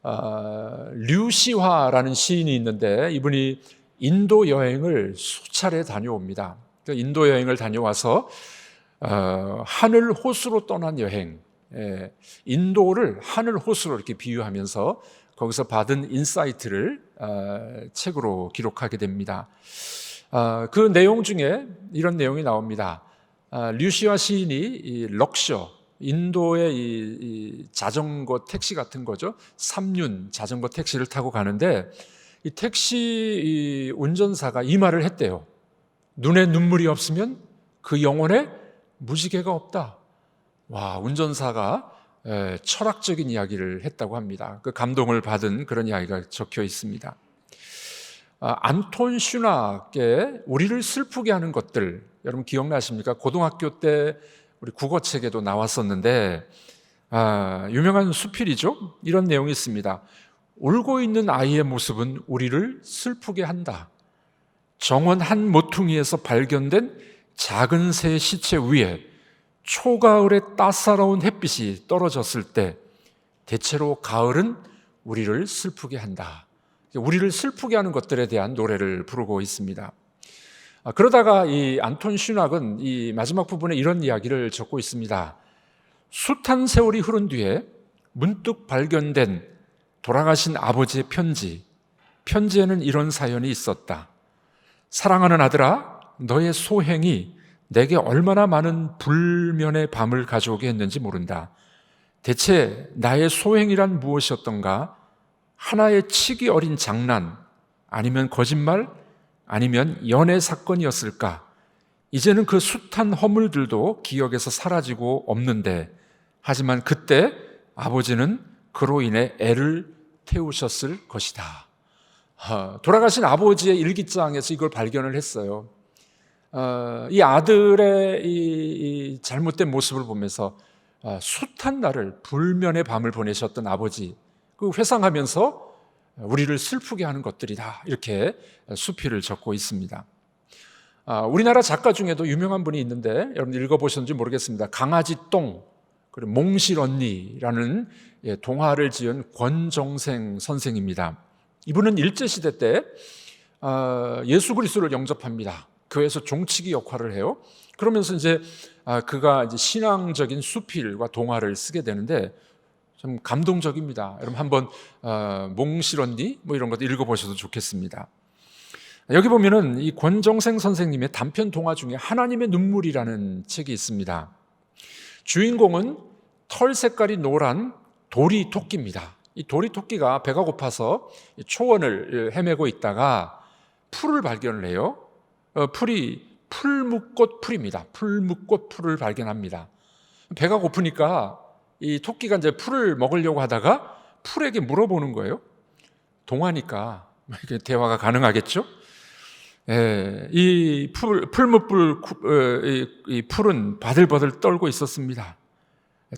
류시화라는 시인이 있는데 이분이 인도 여행을 수차례 다녀옵니다. 인도 여행을 다녀와서 하늘 호수로 떠난 여행, 인도를 하늘 호수로 이렇게 비유하면서 거기서 받은 인사이트를 책으로 기록하게 됩니다. 그 내용 중에 이런 내용이 나옵니다. 류시화 시인이 이 럭셔, 인도의 이 자전거 택시 같은 거죠. 3륜 자전거 택시를 타고 가는데 이 택시 운전사가 이 말을 했대요. 눈에 눈물이 없으면 그 영혼에 무지개가 없다. 와, 운전사가 철학적인 이야기를 했다고 합니다. 그 감동을 받은 그런 이야기가 적혀 있습니다. 안톤 슈낙의 우리를 슬프게 하는 것들, 여러분 기억나십니까? 고등학교 때 우리 국어책에도 나왔었는데 유명한 수필이죠. 이런 내용이 있습니다. 울고 있는 아이의 모습은 우리를 슬프게 한다. 정원 한 모퉁이에서 발견된 작은 새 시체 위에 초가을의 따사로운 햇빛이 떨어졌을 때 대체로 가을은 우리를 슬프게 한다. 우리를 슬프게 하는 것들에 대한 노래를 부르고 있습니다. 그러다가 이 안톤 슈낙은 이 마지막 부분에 이런 이야기를 적고 있습니다. 숱한 세월이 흐른 뒤에 문득 발견된 돌아가신 아버지의 편지에는 이런 사연이 있었다. 사랑하는 아들아, 너의 소행이 내게 얼마나 많은 불면의 밤을 가져오게 했는지 모른다. 대체 나의 소행이란 무엇이었던가? 하나의 치기 어린 장난, 아니면 거짓말, 아니면 연애 사건이었을까? 이제는 그 숱한 허물들도 기억에서 사라지고 없는데, 하지만 그때 아버지는 그로 인해 애를 태우셨을 것이다. 돌아가신 아버지의 일기장에서 이걸 발견을 했어요. 이 아들의 이 잘못된 모습을 보면서 숱한 날을 불면의 밤을 보내셨던 아버지, 그 회상하면서 우리를 슬프게 하는 것들이다, 이렇게 수필을 적고 있습니다. 우리나라 작가 중에도 유명한 분이 있는데 여러분 읽어보셨는지 모르겠습니다. 강아지 똥 그리고 몽실 언니라는 동화를 지은 권정생 선생입니다. 이분은 일제시대 때 예수 그리스도를 영접합니다. 교회에서 종치기 역할을 해요. 그러면서 이제 그가 이제 신앙적인 수필과 동화를 쓰게 되는데 좀 감동적입니다. 여러분 한번 몽실 언니 뭐 이런 것도 읽어보셔도 좋겠습니다. 여기 보면은 이 권정생 선생님의 단편 동화 중에 하나님의 눈물이라는 책이 있습니다. 주인공은 털 색깔이 노란 도리 토끼입니다. 이 도리 토끼가 배가 고파서 초원을 헤매고 있다가 풀을 발견을 해요. 풀이 풀묵꽃 풀입니다. 풀묵꽃 풀을 발견합니다. 배가 고프니까 이 토끼가 이제 풀을 먹으려고 하다가 풀에게 물어보는 거예요. 동화니까 이렇게 대화가 가능하겠죠? 이 풀묵불 이 풀은 바들바들 떨고 있었습니다.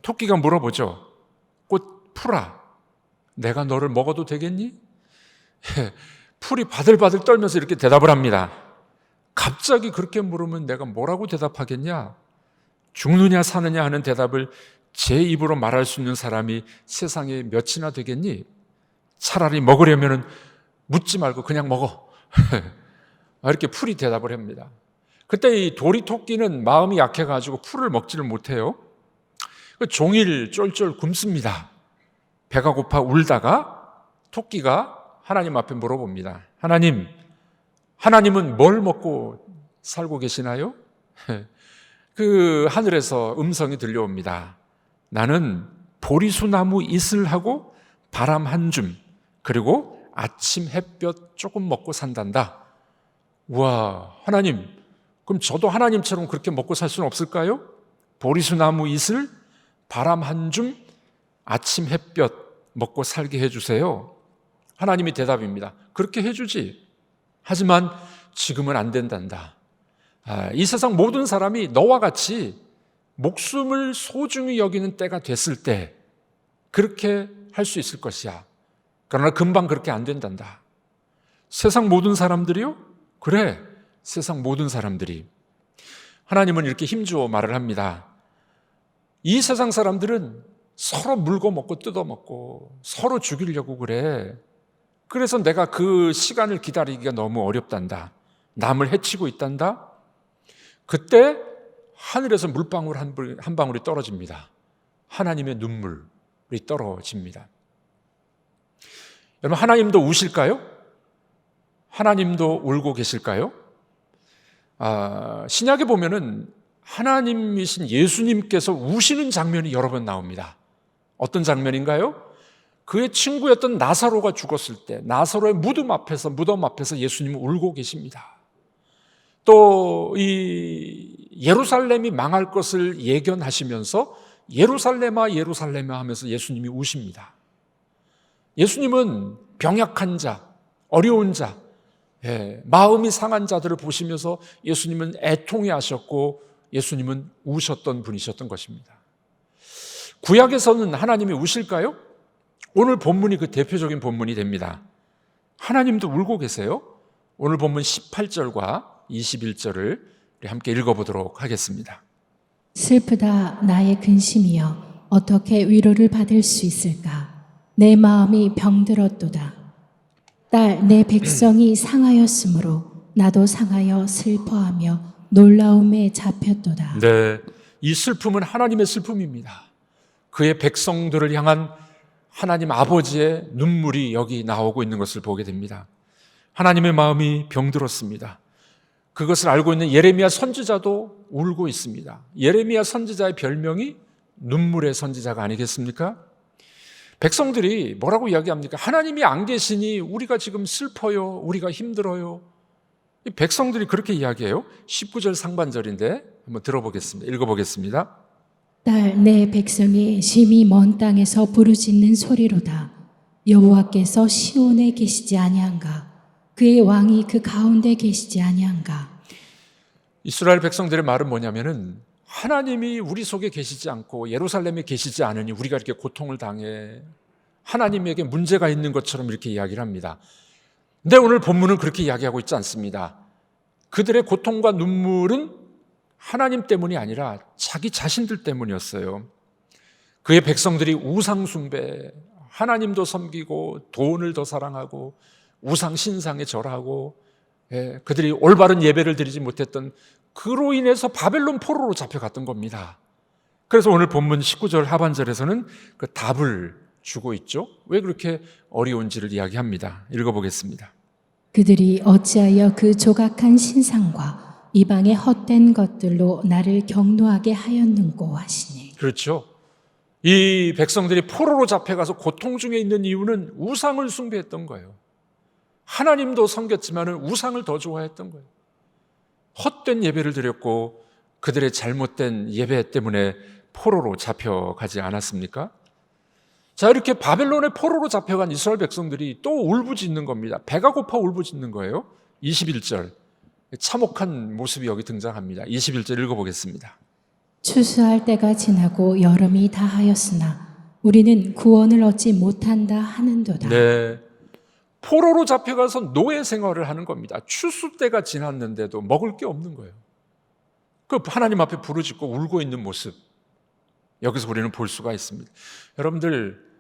토끼가 물어보죠. 꽃 풀아, 내가 너를 먹어도 되겠니? 풀이 바들바들 떨면서 이렇게 대답을 합니다. 갑자기 그렇게 물으면 내가 뭐라고 대답하겠냐? 죽느냐 사느냐 하는 대답을 제 입으로 말할 수 있는 사람이 세상에 몇이나 되겠니? 차라리 먹으려면 묻지 말고 그냥 먹어. 이렇게 풀이 대답을 합니다. 그때 이 도리토끼는 마음이 약해가지고 풀을 먹지를 못해요. 종일 쫄쫄 굶습니다. 배가 고파 울다가 토끼가 하나님 앞에 물어봅니다. 하나님은 뭘 먹고 살고 계시나요? 그 하늘에서 음성이 들려옵니다. 나는 보리수나무 잇을 하고 바람 한 줌, 그리고 아침 햇볕 조금 먹고 산단다. 우와, 하나님, 그럼 저도 하나님처럼 그렇게 먹고 살 수는 없을까요? 보리수나무 잇을, 바람 한 줌, 아침 햇볕 먹고 살게 해주세요. 하나님이 대답입니다. 그렇게 해주지. 하지만 지금은 안 된단다. 이 세상 모든 사람이 너와 같이 목숨을 소중히 여기는 때가 됐을 때 그렇게 할 수 있을 것이야. 그러나 금방 그렇게 안 된단다. 세상 모든 사람들이요? 그래, 세상 모든 사람들이. 하나님은 이렇게 힘주어 말을 합니다. 이 세상 사람들은 서로 물고 먹고 뜯어먹고 서로 죽이려고 그래. 그래서 내가 그 시간을 기다리기가 너무 어렵단다. 남을 해치고 있단다. 그때 하늘에서 물방울 한 방울이 떨어집니다. 하나님의 눈물이 떨어집니다. 여러분, 하나님도 우실까요? 하나님도 울고 계실까요? 신약에 보면은 하나님이신 예수님께서 우시는 장면이 여러 번 나옵니다. 어떤 장면인가요? 그의 친구였던 나사로가 죽었을 때 나사로의 무덤 앞에서 예수님은 울고 계십니다. 또 이 예루살렘이 망할 것을 예견하시면서 예루살렘아 예루살렘아 하면서 예수님이 우십니다. 예수님은 병약한 자, 어려운 자, 마음이 상한 자들을 보시면서 예수님은 애통해 하셨고 예수님은 우셨던 분이셨던 것입니다. 구약에서는 하나님이 우실까요? 오늘 본문이 그 대표적인 본문이 됩니다. 하나님도 울고 계세요. 오늘 본문 18절과 21절을 우리 함께 읽어보도록 하겠습니다. 슬프다 나의 근심이여 어떻게 위로를 받을 수 있을까? 내 마음이 병들었도다. 딸 내 백성이 상하였으므로 나도 상하여 슬퍼하며 놀라움에 잡혔도다. 네, 이 슬픔은 하나님의 슬픔입니다. 그의 백성들을 향한 하나님 아버지의 눈물이 여기 나오고 있는 것을 보게 됩니다. 하나님의 마음이 병들었습니다. 그것을 알고 있는 예레미야 선지자도 울고 있습니다. 예레미야 선지자의 별명이 눈물의 선지자가 아니겠습니까? 백성들이 뭐라고 이야기합니까? 하나님이 안 계시니 우리가 지금 슬퍼요, 우리가 힘들어요. 이 백성들이 그렇게 이야기해요. 19절 상반절인데 한번 들어보겠습니다. 읽어보겠습니다. 딸 내 백성이 심히 먼 땅에서 부르짖는 소리로다. 여호와께서 시온에 계시지 아니한가? 그의 왕이 그 가운데 계시지 아니한가? 이스라엘 백성들의 말은 뭐냐면은 하나님이 우리 속에 계시지 않고 예루살렘에 계시지 않으니 우리가 이렇게 고통을 당해. 하나님에게 문제가 있는 것처럼 이렇게 이야기를 합니다. 근데 오늘 본문은 그렇게 이야기하고 있지 않습니다. 그들의 고통과 눈물은 하나님 때문이 아니라 자기 자신들 때문이었어요. 그의 백성들이 우상 숭배, 하나님도 섬기고 돈을 더 사랑하고 우상 신상에 절하고 그들이 올바른 예배를 드리지 못했던 그로 인해서 바벨론 포로로 잡혀갔던 겁니다. 그래서 오늘 본문 19절 하반절에서는 그 답을 주고 있죠. 왜 그렇게 어려운지를 이야기합니다. 읽어보겠습니다. 그들이 어찌하여 그 조각한 신상과 이방의 헛된 것들로 나를 경노하게 하였는고 하시니. 그렇죠. 이 백성들이 포로로 잡혀가서 고통 중에 있는 이유는 우상을 숭배했던 거예요. 하나님도 섬겼지만 우상을 더 좋아했던 거예요. 헛된 예배를 드렸고 그들의 잘못된 예배 때문에 포로로 잡혀가지 않았습니까? 자, 이렇게 바벨론의 포로로 잡혀간 이스라엘 백성들이 또 울부짖는 겁니다. 배가 고파 울부짖는 거예요. 21절 참혹한 모습이 여기 등장합니다. 21절 읽어보겠습니다. 추수할 때가 지나고 여름이 다하였으나 우리는 구원을 얻지 못한다 하는도다. 네, 포로로 잡혀가서 노예 생활을 하는 겁니다. 추수 때가 지났는데도 먹을 게 없는 거예요. 그 하나님 앞에 부르짖고 울고 있는 모습, 여기서 우리는 볼 수가 있습니다. 여러분들,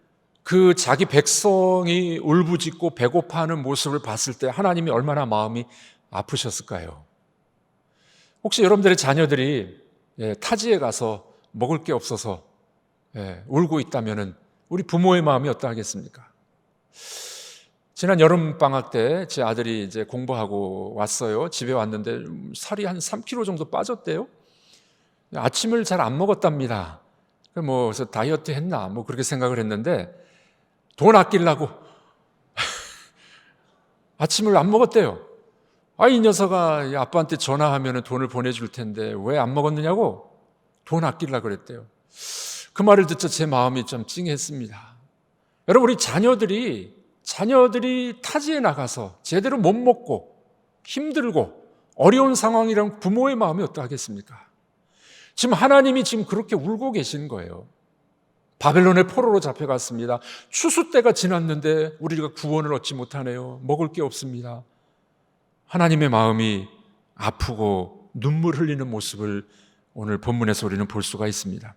그 자기 백성이 울부짖고 배고파하는 모습을 봤을 때 하나님이 얼마나 마음이 아프셨을까요? 혹시 여러분들의 자녀들이 타지에 가서 먹을 게 없어서 울고 있다면 우리 부모의 마음이 어떠하겠습니까? 지난 여름방학 때 제 아들이 이제 공부하고 왔어요. 집에 왔는데 살이 한 3kg 정도 빠졌대요. 아침을 잘 안 먹었답니다. 그래서 다이어트 했나 그렇게 생각을 했는데 돈 아끼려고 아침을 안 먹었대요. 이 녀석아 아빠한테 전화하면 돈을 보내줄 텐데 왜 안 먹었느냐고 돈 아끼려고 그랬대요. 그 말을 듣자 제 마음이 좀 찡했습니다. 여러분, 우리 자녀들이 타지에 나가서 제대로 못 먹고 힘들고 어려운 상황이란 부모의 마음이 어떠하겠습니까? 지금 하나님이 지금 그렇게 울고 계신 거예요. 바벨론의 포로로 잡혀갔습니다. 추수 때가 지났는데 우리가 구원을 얻지 못하네요. 먹을 게 없습니다. 하나님의 마음이 아프고 눈물 흘리는 모습을 오늘 본문에서 우리는 볼 수가 있습니다.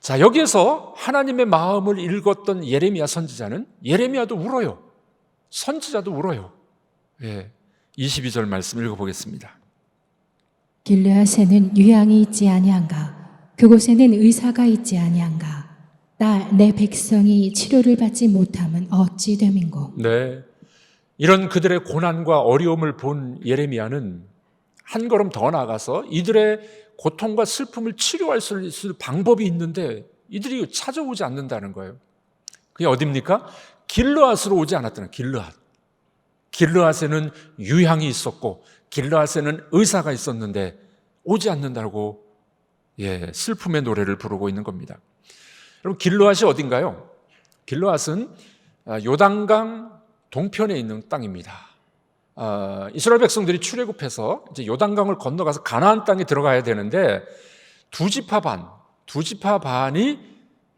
자, 여기에서 하나님의 마음을 읽었던 예레미야 선지자는 예레미야도 울어요. 선지자도 울어요. 22절 말씀 읽어보겠습니다. 길르앗에는 유향이 있지 아니한가? 그곳에는 의사가 있지 아니한가? 내 백성이 치료를 받지 못함은 어찌 됨인고? 네, 이런 그들의 고난과 어려움을 본 예레미야는 한 걸음 더 나아가서 이들의 고통과 슬픔을 치료할 수 있을 방법이 있는데 이들이 찾아오지 않는다는 거예요. 그게 어디입니까? 길르앗으로 오지 않았다는 거예요. 길르앗에는 유향이 있었고 길르앗에는 의사가 있었는데 오지 않는다고 슬픔의 노래를 부르고 있는 겁니다. 여러분, 길르앗이 어딘가요? 길르앗은 요단강 동편에 있는 땅입니다. 이스라엘 백성들이 출애굽해서 이제 요단강을 건너가서 가나안 땅에 들어가야 되는데 두 지파 반이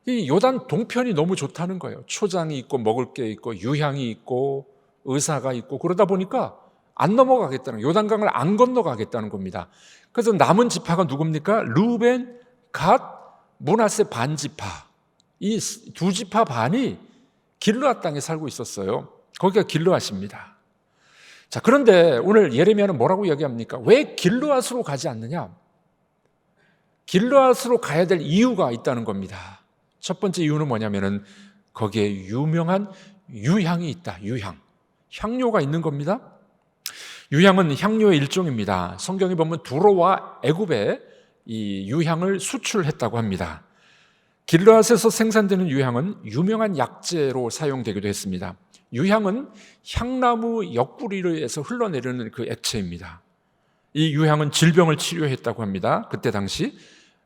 이 요단 동편이 너무 좋다는 거예요. 초장이 있고 먹을 게 있고 유향이 있고 의사가 있고 그러다 보니까 안 넘어가겠다는, 요단강을 안 건너가겠다는 겁니다. 그래서 남은 지파가 누굽니까? 루벤, 갓, 므낫세 반 지파, 이 두 지파 반이 길르앗 땅에 살고 있었어요. 거기가 길르앗입니다. 자, 그런데 오늘 예레미야는 뭐라고 이야기합니까? 왜 길르앗으로 가지 않느냐? 길르앗으로 가야 될 이유가 있다는 겁니다. 첫 번째 이유는 뭐냐면은 거기에 유명한 유향이 있다. 향료가 있는 겁니다. 유향은 향료의 일종입니다. 성경에 보면 두로와 애굽에 이 유향을 수출했다고 합니다. 길르앗에서 생산되는 유향은 유명한 약재로 사용되기도 했습니다. 유향은 향나무 옆구리에서 흘러내리는 그 액체입니다. 이 유향은 질병을 치료했다고 합니다. 그때 당시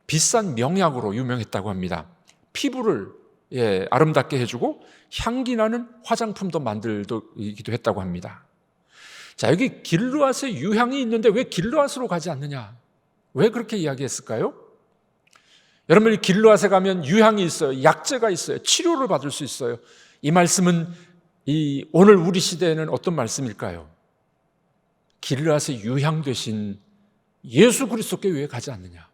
비싼 명약으로 유명했다고 합니다. 피부를 아름답게 해주고 향기 나는 화장품도 만들기도 했다고 합니다. 자, 여기 길르앗에 유향이 있는데 왜 길르앗으로 가지 않느냐? 왜 그렇게 이야기했을까요? 여러분, 길르앗에 가면 유향이 있어요. 약재가 있어요. 치료를 받을 수 있어요. 이 말씀은 오늘 우리 시대에는 어떤 말씀일까요? 길르앗의 유향 되신 예수 그리스도께 왜 가지 않느냐?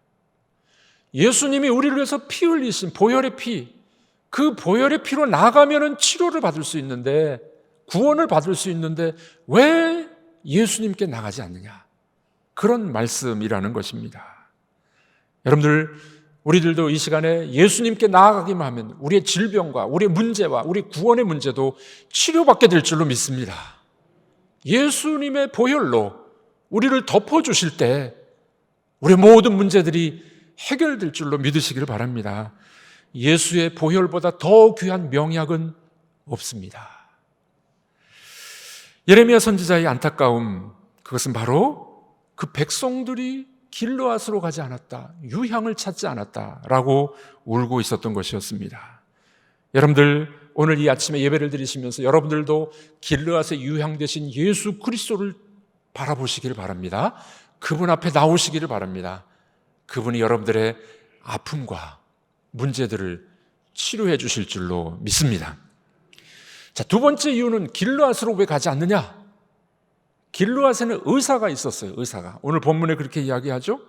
예수님이 우리를 위해서 피 흘리신 보혈의 피, 그 보혈의 피로 나가면은 치료를 받을 수 있는데, 구원을 받을 수 있는데 왜 예수님께 나가지 않느냐? 그런 말씀이라는 것입니다. 여러분들, 우리들도 이 시간에 예수님께 나아가기만 하면 우리의 질병과 우리의 문제와 우리 구원의 문제도 치료받게 될 줄로 믿습니다. 예수님의 보혈로 우리를 덮어주실 때 우리의 모든 문제들이 해결될 줄로 믿으시기를 바랍니다. 예수의 보혈보다 더 귀한 명약은 없습니다. 예레미야 선지자의 안타까움, 그것은 바로 그 백성들이 길르앗으로 가지 않았다, 유향을 찾지 않았다라고 울고 있었던 것이었습니다. 여러분들, 오늘 이 아침에 예배를 드리시면서 여러분들도 길르앗의 유향 되신 예수 그리스도를 바라보시기를 바랍니다. 그분 앞에 나오시기를 바랍니다. 그분이 여러분들의 아픔과 문제들을 치료해 주실 줄로 믿습니다. 자, 두 번째 이유는 길르앗으로 왜 가지 않느냐? 길르앗에는 의사가 있었어요. 의사가. 오늘 본문에 그렇게 이야기하죠.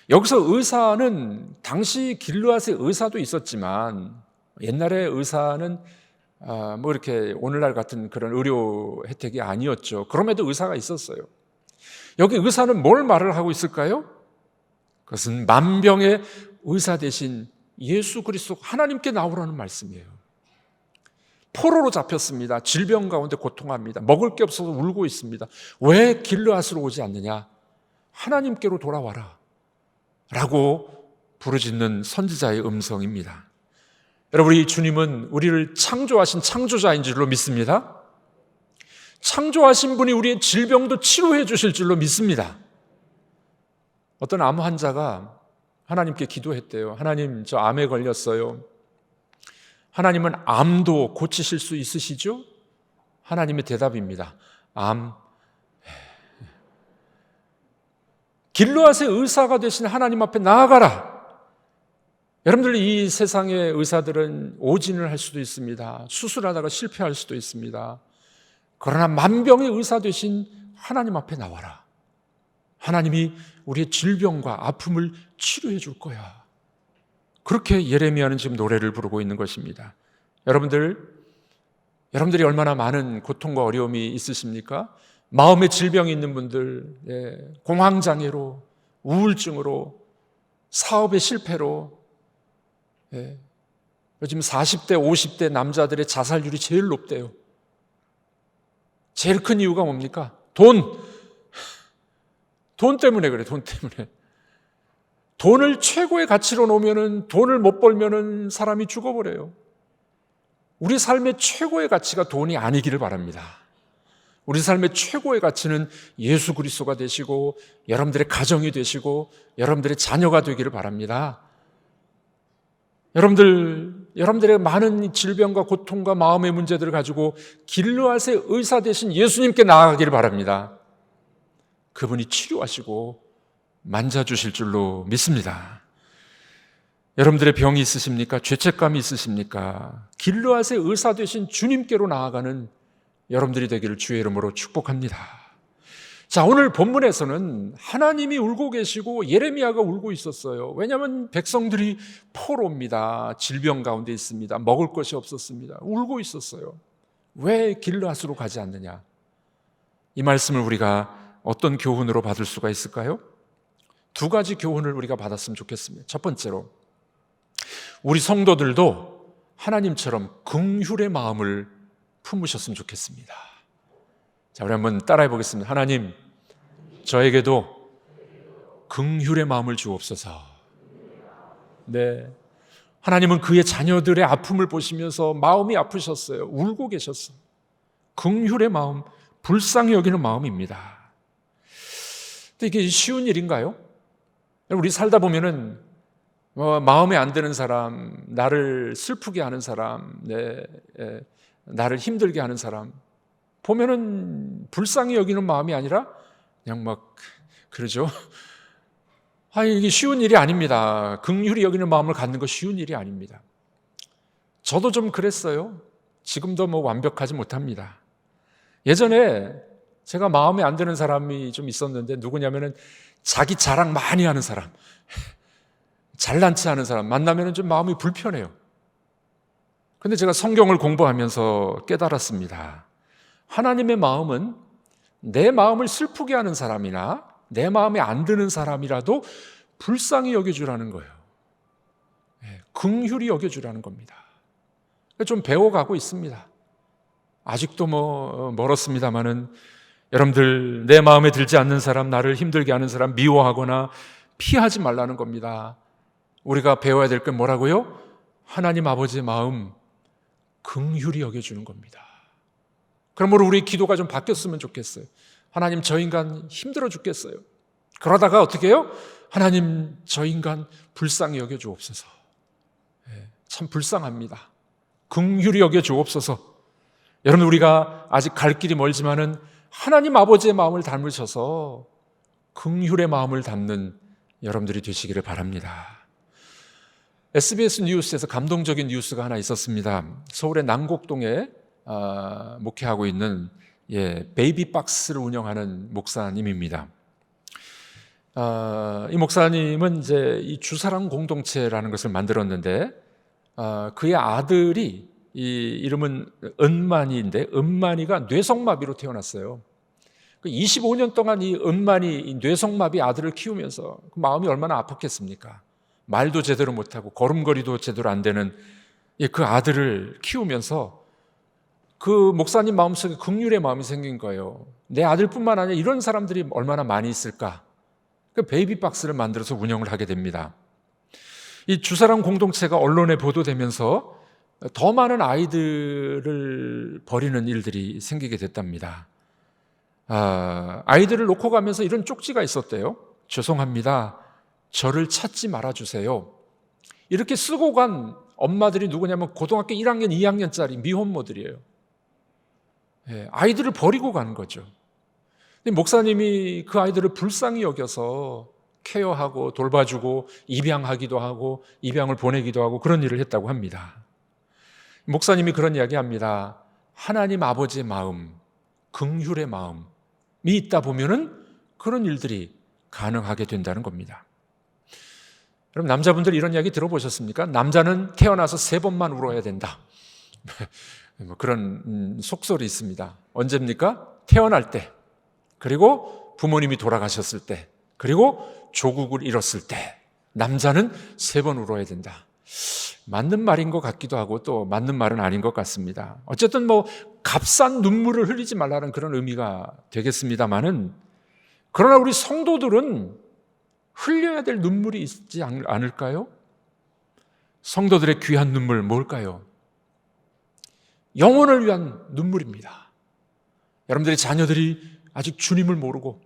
여기서 의사는 당시 길르앗의 의사도 있었지만 옛날에 의사는 뭐 이렇게 오늘날 같은 그런 의료 혜택이 아니었죠. 그럼에도 의사가 있었어요. 여기 의사는 뭘 말을 하고 있을까요? 그것은 만병의 의사 되신 예수 그리스도 하나님께 나오라는 말씀이에요. 포로로 잡혔습니다. 질병 가운데 고통합니다. 먹을 게 없어서 울고 있습니다. 왜 길르앗으로 오지 않느냐? 하나님께로 돌아와라 라고 부르짖는 선지자의 음성입니다. 여러분, 우리 주님은 우리를 창조하신 창조자인 줄로 믿습니다. 창조하신 분이 우리의 질병도 치료해 주실 줄로 믿습니다. 어떤 암 환자가 하나님께 기도했대요. 하나님, 저 암에 걸렸어요. 하나님은 암도 고치실 수 있으시죠? 하나님의 대답입니다. 암. 길르앗의 의사가 되신 하나님 앞에 나아가라. 여러분들, 이 세상의 의사들은 오진을 할 수도 있습니다. 수술하다가 실패할 수도 있습니다. 그러나 만병의 의사 되신 하나님 앞에 나와라. 하나님이 우리의 질병과 아픔을 치료해 줄 거야. 그렇게 예레미야는 지금 노래를 부르고 있는 것입니다. 여러분들이 얼마나 많은 고통과 어려움이 있으십니까? 마음의 질병이 있는 분들, 공황장애로, 우울증으로, 사업의 실패로, 요즘 40대, 50대 남자들의 자살률이 제일 높대요. 제일 큰 이유가 뭡니까? 돈 때문에 그래, 돈 때문에. 돈을 최고의 가치로 놓으면은, 돈을 못 벌면은 사람이 죽어버려요. 우리 삶의 최고의 가치가 돈이 아니기를 바랍니다. 우리 삶의 최고의 가치는 예수 그리스도가 되시고, 여러분들의 가정이 되시고, 여러분들의 자녀가 되기를 바랍니다. 여러분들의 많은 질병과 고통과 마음의 문제들을 가지고 길르앗의 의사 되신 예수님께 나아가기를 바랍니다. 그분이 치료하시고 만져주실 줄로 믿습니다. 여러분들의 병이 있으십니까? 죄책감이 있으십니까? 길르앗의 의사 되신 주님께로 나아가는 여러분들이 되기를 주의 이름으로 축복합니다. 자, 오늘 본문에서는 하나님이 울고 계시고 예레미야가 울고 있었어요. 왜냐하면 백성들이 포로입니다. 질병 가운데 있습니다. 먹을 것이 없었습니다. 울고 있었어요. 왜 길르앗으로 가지 않느냐? 이 말씀을 우리가 어떤 교훈으로 받을 수가 있을까요? 두 가지 교훈을 우리가 받았으면 좋겠습니다. 첫 번째로, 우리 성도들도 하나님처럼 긍휼의 마음을 품으셨으면 좋겠습니다. 자, 우리 한번 따라해 보겠습니다. 하나님, 저에게도 긍휼의 마음을 주옵소서. 네, 하나님은 그의 자녀들의 아픔을 보시면서 마음이 아프셨어요. 울고 계셨어요. 긍휼의 마음, 불쌍히 여기는 마음입니다. 근데 이게 쉬운 일인가요? 우리 살다 보면은 마음에 안 드는 사람, 나를 슬프게 하는 사람, 나를 힘들게 하는 사람 보면은 불쌍히 여기는 마음이 아니라 그냥 막 그러죠. 이게 쉬운 일이 아닙니다. 긍휼히 여기는 마음을 갖는 거 쉬운 일이 아닙니다. 저도 좀 그랬어요. 지금도 완벽하지 못합니다. 예전에 제가 마음에 안 드는 사람이 좀 있었는데, 누구냐면은 자기 자랑 많이 하는 사람, 잘난치 하는 사람 만나면은 좀 마음이 불편해요. 근데 제가 성경을 공부하면서 깨달았습니다. 하나님의 마음은 내 마음을 슬프게 하는 사람이나 내 마음에 안 드는 사람이라도 불쌍히 여겨주라는 거예요. 긍휼히 여겨주라는 겁니다. 좀 배워가고 있습니다. 아직도 멀었습니다만은, 여러분들, 내 마음에 들지 않는 사람, 나를 힘들게 하는 사람 미워하거나 피하지 말라는 겁니다. 우리가 배워야 될 건 뭐라고요? 하나님 아버지의 마음 긍휼히 여겨주는 겁니다. 그러므로 우리 기도가 좀 바뀌었으면 좋겠어요. 하나님, 저 인간 힘들어 죽겠어요. 그러다가 어떻게 해요? 하나님, 저 인간 불쌍히 여겨주옵소서. 참 불쌍합니다. 긍휼히 여겨주옵소서. 여러분, 우리가 아직 갈 길이 멀지만은 하나님 아버지의 마음을 닮으셔서 긍휼의 마음을 담는 여러분들이 되시기를 바랍니다. SBS 뉴스에서 감동적인 뉴스가 하나 있었습니다. 서울의 남곡동에 목회하고 있는 베이비박스를 운영하는 목사님입니다. 이 목사님은 이제 이 주사랑 공동체라는 것을 만들었는데, 그의 아들이, 이 이름은 은만이인데, 은만이가 뇌성마비로 태어났어요. 25년 동안 이 은만이, 이 뇌성마비 아들을 키우면서 그 마음이 얼마나 아팠겠습니까? 말도 제대로 못하고 걸음걸이도 제대로 안 되는 그 아들을 키우면서 그 목사님 마음속에 긍휼의 마음이 생긴 거예요. 내 아들뿐만 아니라 이런 사람들이 얼마나 많이 있을까? 그 베이비박스를 만들어서 운영을 하게 됩니다. 이 주사랑 공동체가 언론에 보도되면서 더 많은 아이들을 버리는 일들이 생기게 됐답니다. 아이들을 놓고 가면서 이런 쪽지가 있었대요. 죄송합니다. 저를 찾지 말아주세요. 이렇게 쓰고 간 엄마들이 누구냐면 고등학교 1학년, 2학년짜리 미혼모들이에요. 아이들을 버리고 간 거죠. 근데 목사님이 그 아이들을 불쌍히 여겨서 케어하고 돌봐주고 입양하기도 하고 입양을 보내기도 하고 그런 일을 했다고 합니다. 목사님이 그런 이야기 합니다. 하나님 아버지의 마음, 긍휼의 마음이 있다 보면은 그런 일들이 가능하게 된다는 겁니다. 그럼 남자분들 이런 이야기 들어보셨습니까? 남자는 태어나서 3번만 울어야 된다. 뭐 그런 속설이 있습니다. 언제입니까? 태어날 때, 그리고 부모님이 돌아가셨을 때, 그리고 조국을 잃었을 때 남자는 3번 울어야 된다. 맞는 말인 것 같기도 하고 또 맞는 말은 아닌 것 같습니다. 어쨌든 뭐 값싼 눈물을 흘리지 말라는 그런 의미가 되겠습니다만은, 그러나 우리 성도들은 흘려야 될 눈물이 있지 않을까요? 성도들의 귀한 눈물 뭘까요? 영혼을 위한 눈물입니다. 여러분들의 자녀들이 아직 주님을 모르고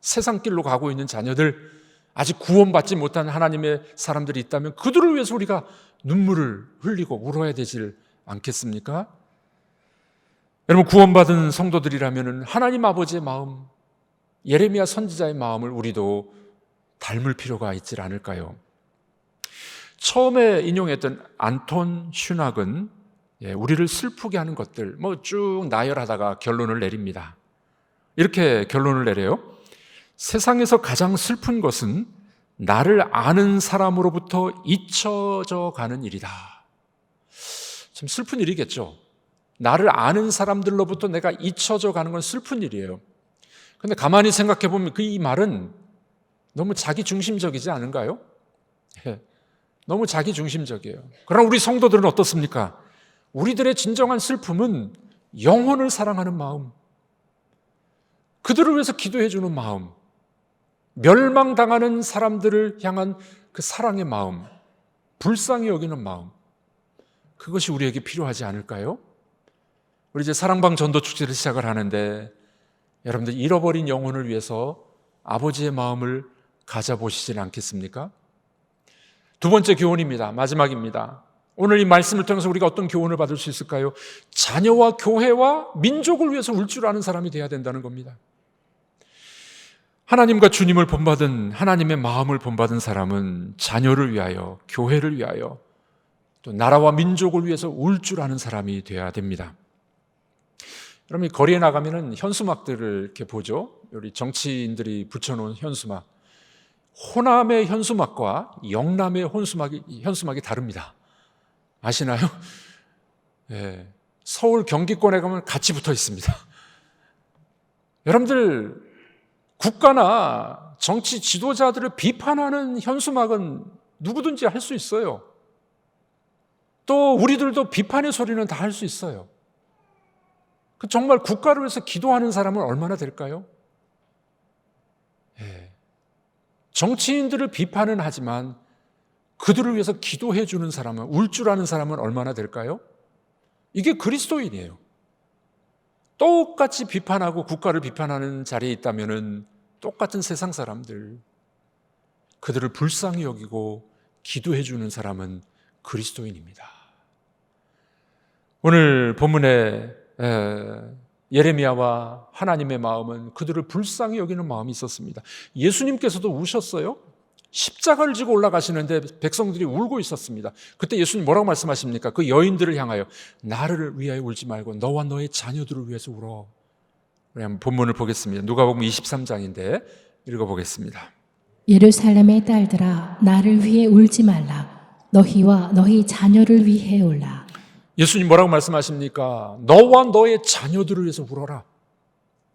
세상 길로 가고 있는 자녀들, 아직 구원받지 못한 하나님의 사람들이 있다면 그들을 위해서 우리가 눈물을 흘리고 울어야 되질 않겠습니까? 여러분, 구원받은 성도들이라면 하나님 아버지의 마음, 예레미야 선지자의 마음을 우리도 닮을 필요가 있지 않을까요? 처음에 인용했던 안톤 슈낙은 우리를 슬프게 하는 것들 쭉 나열하다가 결론을 내립니다. 이렇게 결론을 내려요. 세상에서 가장 슬픈 것은 나를 아는 사람으로부터 잊혀져 가는 일이다. 참 슬픈 일이겠죠. 나를 아는 사람들로부터 내가 잊혀져 가는 건 슬픈 일이에요. 그런데 가만히 생각해 보면 이 말은 너무 자기중심적이지 않은가요? 너무 자기중심적이에요. 그러나 우리 성도들은 어떻습니까? 우리들의 진정한 슬픔은 영혼을 사랑하는 마음, 그들을 위해서 기도해 주는 마음, 멸망당하는 사람들을 향한 그 사랑의 마음, 불쌍히 여기는 마음, 그것이 우리에게 필요하지 않을까요? 우리 이제 사랑방 전도 축제를 시작을 하는데 여러분들 잃어버린 영혼을 위해서 아버지의 마음을 가져보시지는 않겠습니까? 두 번째 교훈입니다. 마지막입니다. 오늘 이 말씀을 통해서 우리가 어떤 교훈을 받을 수 있을까요? 자녀와 교회와 민족을 위해서 울 줄 아는 사람이 되어야 된다는 겁니다. 하나님과 주님을 본받은, 하나님의 마음을 본받은 사람은 자녀를 위하여, 교회를 위하여, 또 나라와 민족을 위해서 울 줄 아는 사람이 되어야 됩니다. 여러분, 거리에 나가면은 현수막들을 이렇게 보죠. 우리 정치인들이 붙여놓은 현수막. 호남의 현수막과 영남의 현수막이 다릅니다. 아시나요? 네. 서울 경기권에 가면 같이 붙어 있습니다. 여러분들, 국가나 정치 지도자들을 비판하는 현수막은 누구든지 할 수 있어요. 또 우리들도 비판의 소리는 다 할 수 있어요. 정말 국가를 위해서 기도하는 사람은 얼마나 될까요? 정치인들을 비판은 하지만 그들을 위해서 기도해 주는 사람은, 울 줄 아는 사람은 얼마나 될까요? 이게 그리스도인이에요. 똑같이 비판하고 국가를 비판하는 자리에 있다면 똑같은 세상 사람들, 그들을 불쌍히 여기고 기도해 주는 사람은 그리스도인입니다. 오늘 본문에 예레미야와 하나님의 마음은 그들을 불쌍히 여기는 마음이 있었습니다. 예수님께서도 우셨어요. 십자가를 지고 올라가시는데 백성들이 울고 있었습니다. 그때 예수님 뭐라고 말씀하십니까? 그 여인들을 향하여 나를 위하여 울지 말고 너와 너의 자녀들을 위해서 울어. 우리 한번 본문을 보겠습니다. 누가복음 23장인데 읽어보겠습니다. 예루살렘의 딸들아 나를 위해 울지 말라. 너희와 너희 자녀를 위해 울라. 예수님 뭐라고 말씀하십니까? 너와 너의 자녀들을 위해서 울어라.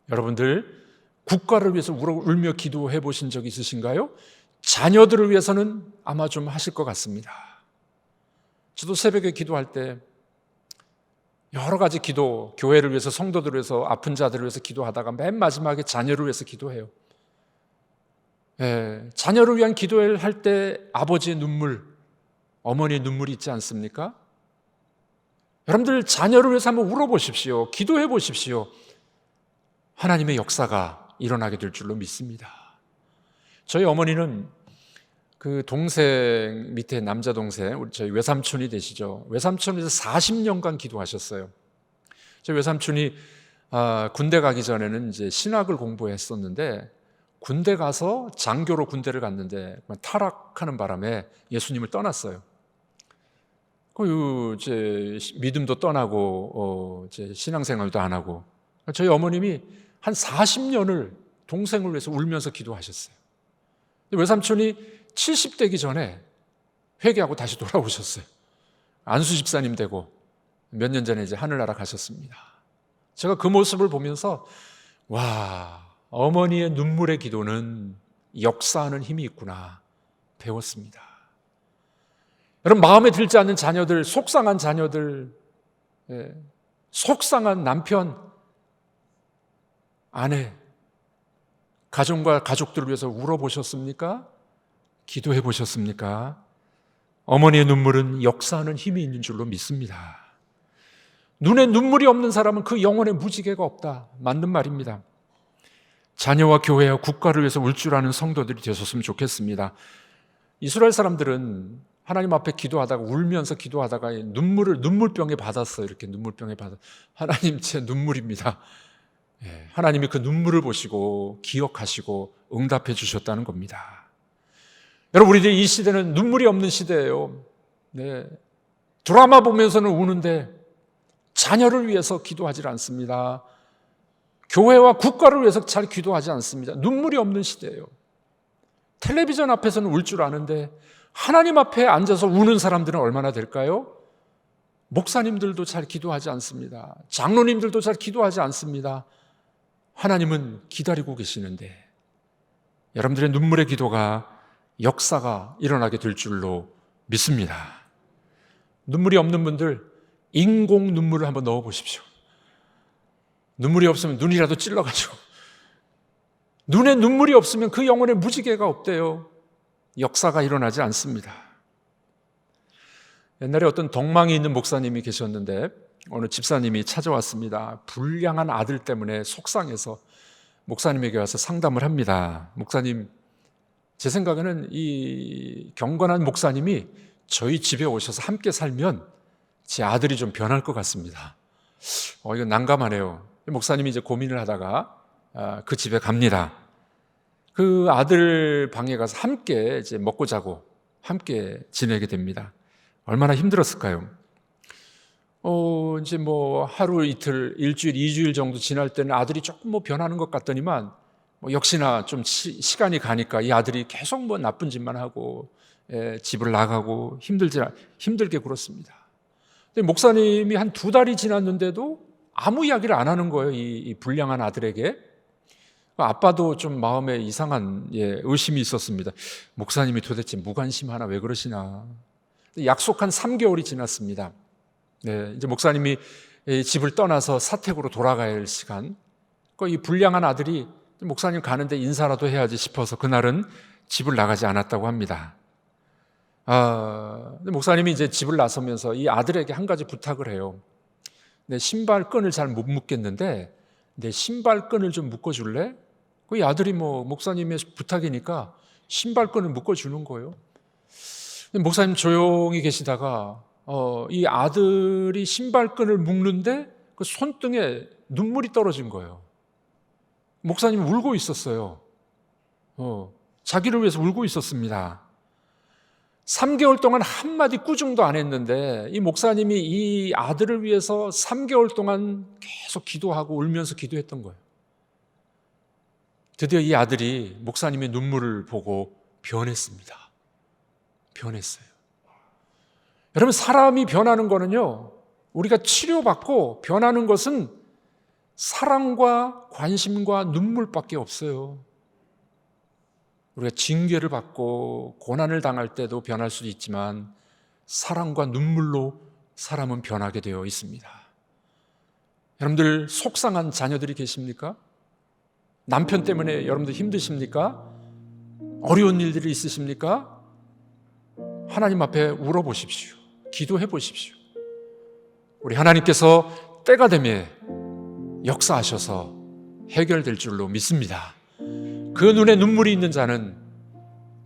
여러분들 국가를 위해서 울며 기도해 보신 적 있으신가요? 자녀들을 위해서는 아마 좀 하실 것 같습니다. 저도 새벽에 기도할 때 여러 가지 기도, 교회를 위해서, 성도들을 위해서, 아픈 자들을 위해서 기도하다가 맨 마지막에 자녀를 위해서 기도해요. 자녀를 위한 기도를 할 때 아버지의 눈물, 어머니의 눈물이 있지 않습니까? 여러분들 자녀를 위해서 한번 울어보십시오. 기도해 보십시오. 하나님의 역사가 일어나게 될 줄로 믿습니다. 저희 어머니는 그 동생 밑에 남자 동생, 저희 외삼촌이 되시죠. 외삼촌에서 40년간 기도하셨어요. 저희 외삼촌이 군대 가기 전에는 이제 신학을 공부했었는데 군대 가서 장교로 군대를 갔는데 타락하는 바람에 예수님을 떠났어요. 이제 믿음도 떠나고 이제 신앙생활도 안 하고 저희 어머님이 한 40년을 동생을 위해서 울면서 기도하셨어요. 외삼촌이 70대기 전에 회개하고 다시 돌아오셨어요. 안수 집사님 되고 몇 년 전에 이제 하늘나라 가셨습니다. 제가 그 모습을 보면서 와, 어머니의 눈물의 기도는 역사하는 힘이 있구나 배웠습니다. 여러분, 마음에 들지 않는 자녀들, 속상한 자녀들, 속상한 남편, 아내, 가정과 가족들을 위해서 울어보셨습니까? 기도해 보셨습니까? 어머니의 눈물은 역사하는 힘이 있는 줄로 믿습니다. 눈에 눈물이 없는 사람은 그 영혼에 무지개가 없다. 맞는 말입니다. 자녀와 교회와 국가를 위해서 울 줄 아는 성도들이 되셨으면 좋겠습니다. 이스라엘 사람들은 하나님 앞에 기도하다가 울면서 기도하다가 눈물병에 받았어요. 이렇게 눈물병에 받아. 하나님, 제 눈물입니다. 하나님이 그 눈물을 보시고 기억하시고 응답해 주셨다는 겁니다. 여러분, 우리들 이 시대는 눈물이 없는 시대예요. 네. 드라마 보면서는 우는데 자녀를 위해서 기도하지 않습니다. 교회와 국가를 위해서 잘 기도하지 않습니다. 눈물이 없는 시대예요. 텔레비전 앞에서는 울 줄 아는데 하나님 앞에 앉아서 우는 사람들은 얼마나 될까요? 목사님들도 잘 기도하지 않습니다. 장로님들도 잘 기도하지 않습니다. 하나님은 기다리고 계시는데 여러분들의 눈물의 기도가 역사가 일어나게 될 줄로 믿습니다. 눈물이 없는 분들 인공 눈물을 한번 넣어 보십시오. 눈물이 없으면 눈이라도 찔러가지고, 눈에 눈물이 없으면 그 영혼에 무지개가 없대요. 역사가 일어나지 않습니다. 옛날에 어떤 덕망이 있는 목사님이 계셨는데 어느 집사님이 찾아왔습니다. 불량한 아들 때문에 속상해서 목사님에게 와서 상담을 합니다. 목사님, 제 생각에는 이 경건한 목사님이 저희 집에 오셔서 함께 살면 제 아들이 좀 변할 것 같습니다. 이거 난감하네요. 목사님이 이제 고민을 하다가 그 집에 갑니다. 그 아들 방에 가서 함께 이제 먹고 자고 함께 지내게 됩니다. 얼마나 힘들었을까요? 이제 뭐 하루 이틀, 일주일, 2주일 정도 지날 때는 아들이 조금 뭐 변하는 것 같더니만 역시나 좀 시간이 가니까 이 아들이 계속 뭐 나쁜 짓만 하고 집을 나가고 힘들게 굴었습니다. 근데 목사님이 한 2달이 지났는데도 아무 이야기를 안 하는 거예요. 이 불량한 아들에게. 아빠도 좀 마음에 이상한 의심이 있었습니다. 목사님이 도대체 무관심하나 왜 그러시나. 약속한 3개월이 지났습니다. 네, 이제 목사님이 집을 떠나서 사택으로 돌아가야 할 시간. 이 불량한 아들이 목사님 가는데 인사라도 해야지 싶어서 그날은 집을 나가지 않았다고 합니다. 근데 목사님이 이제 집을 나서면서 이 아들에게 한 가지 부탁을 해요. 내 신발끈을 잘 못 묶겠는데 내 신발끈을 좀 묶어줄래? 이 아들이 목사님의 부탁이니까 신발끈을 묶어주는 거예요. 근데 목사님 조용히 계시다가 이 아들이 신발끈을 묶는데 그 손등에 눈물이 떨어진 거예요. 목사님이 울고 있었어요. 자기를 위해서 울고 있었습니다. 3개월 동안 한마디 꾸중도 안 했는데 이 목사님이 이 아들을 위해서 3개월 동안 계속 기도하고 울면서 기도했던 거예요. 드디어 이 아들이 목사님의 눈물을 보고 변했습니다. 변했어요. 여러분, 사람이 변하는 거는요, 우리가 치료받고 변하는 것은 사랑과 관심과 눈물밖에 없어요. 우리가 징계를 받고 고난을 당할 때도 변할 수도 있지만 사랑과 눈물로 사람은 변하게 되어 있습니다. 여러분들 속상한 자녀들이 계십니까? 남편 때문에 여러분들 힘드십니까? 어려운 일들이 있으십니까? 하나님 앞에 울어보십시오. 기도해 보십시오. 우리 하나님께서 때가 되면 역사하셔서 해결될 줄로 믿습니다. 그 눈에 눈물이 있는 자는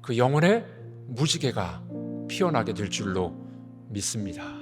그 영혼에 무지개가 피어나게 될 줄로 믿습니다.